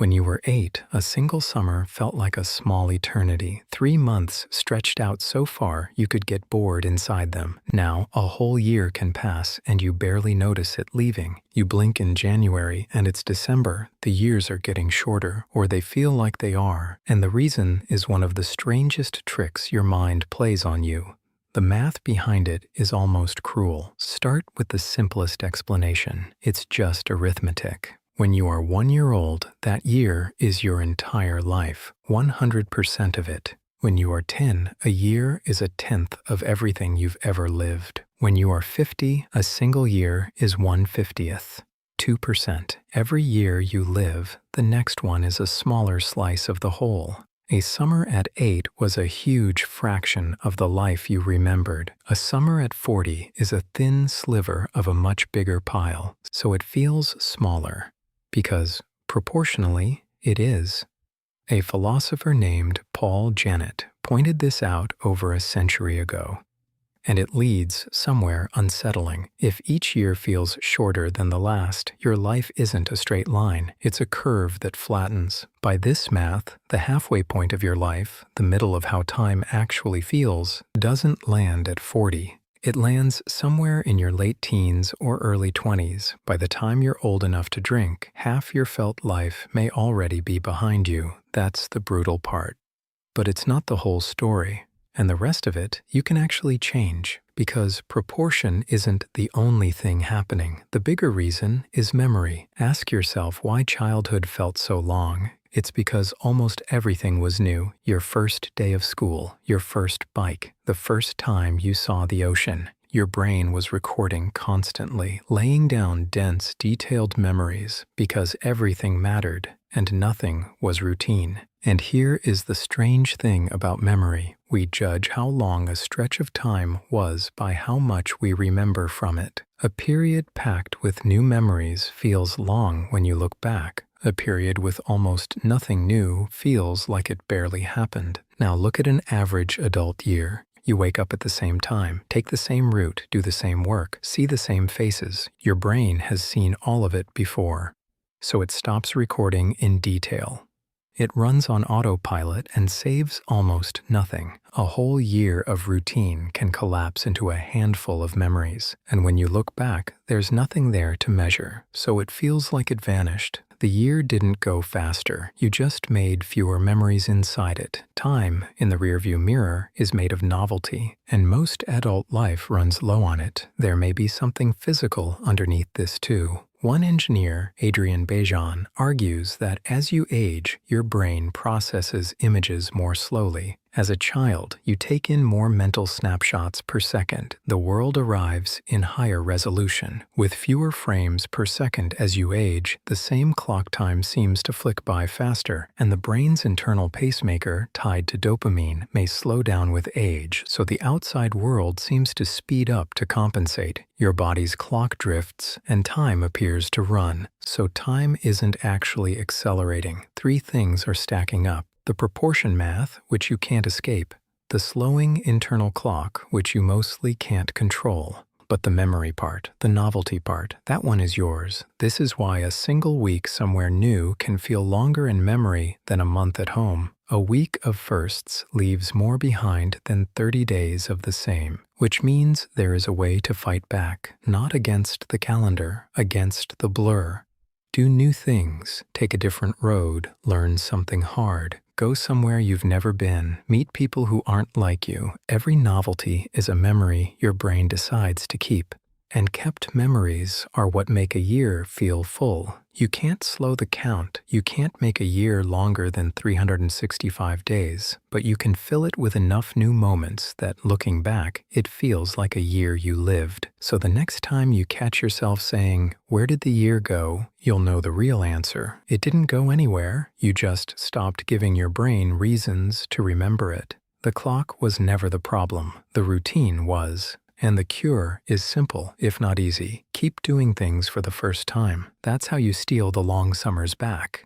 When you were 8, a single summer felt like a small eternity. 3 months stretched out so far you could get bored inside them. Now, a whole year can pass and you barely notice it leaving. You blink in January and it's December. The years are getting shorter, or they feel like they are. And the reason is one of the strangest tricks your mind plays on you. The math behind it is almost cruel. Start with the simplest explanation. It's just arithmetic. When you are 1 year old, that year is your entire life, 100% of it. When you are 10, a year is a tenth of everything you've ever lived. When you are 50, a single year is 1/50th, 2%. Every year you live, the next one is a smaller slice of the whole. A summer at 8 was a huge fraction of the life you remembered. A summer at 40 is a thin sliver of a much bigger pile, so it feels smaller. Because, proportionally, it is. A philosopher named Paul Janet pointed this out over a century ago. And it leads somewhere unsettling. If each year feels shorter than the last, your life isn't a straight line. It's a curve that flattens. By this math, the halfway point of your life, the middle of how time actually feels, doesn't land at 40. It lands somewhere in your late teens or early 20s. By the time you're old enough to drink, half your felt life may already be behind you. That's the brutal part. But it's not the whole story. And the rest of it, you can actually change. Because proportion isn't the only thing happening. The bigger reason is memory. Ask yourself why childhood felt so long. It's because almost everything was new. Your first day of school, your first bike, the first time you saw the ocean. Your brain was recording constantly, laying down dense, detailed memories because everything mattered and nothing was routine. And here is the strange thing about memory. We judge how long a stretch of time was by how much we remember from it. A period packed with new memories feels long when you look back. A period with almost nothing new feels like it barely happened. Now look at an average adult year. You wake up at the same time, take the same route, do the same work, see the same faces. Your brain has seen all of it before. So it stops recording in detail. It runs on autopilot and saves almost nothing. A whole year of routine can collapse into a handful of memories. And when you look back, there's nothing there to measure, so it feels like it vanished. The year didn't go faster. You just made fewer memories inside it. Time, in the rearview mirror, is made of novelty, and most adult life runs low on it. There may be something physical underneath this too. One engineer, Adrian Bejan, argues that as you age, your brain processes images more slowly. As a child, you take in more mental snapshots per second. The world arrives in higher resolution. With fewer frames per second as you age, the same clock time seems to flick by faster, and the brain's internal pacemaker, tied to dopamine, may slow down with age, so the outside world seems to speed up to compensate. Your body's clock drifts, and time appears to run. So time isn't actually accelerating. 3 things are stacking up. The proportion math, which you can't escape. The slowing internal clock, which you mostly can't control. But the memory part, the novelty part, that one is yours. This is why a single week somewhere new can feel longer in memory than a month at home. A week of firsts leaves more behind than 30 days of the same, which means there is a way to fight back, not against the calendar, against the blur. Do new things, take a different road, learn something hard. Go somewhere you've never been. Meet people who aren't like you. Every novelty is a memory your brain decides to keep. And kept memories are what make a year feel full. You can't slow the count. You can't make a year longer than 365 days, but you can fill it with enough new moments that, looking back, it feels like a year you lived. So the next time you catch yourself saying, "Where did the year go?" you'll know the real answer. It didn't go anywhere. You just stopped giving your brain reasons to remember it. The clock was never the problem. The routine was. And the cure is simple, if not easy. Keep doing things for the first time. That's how you steal the long summers back.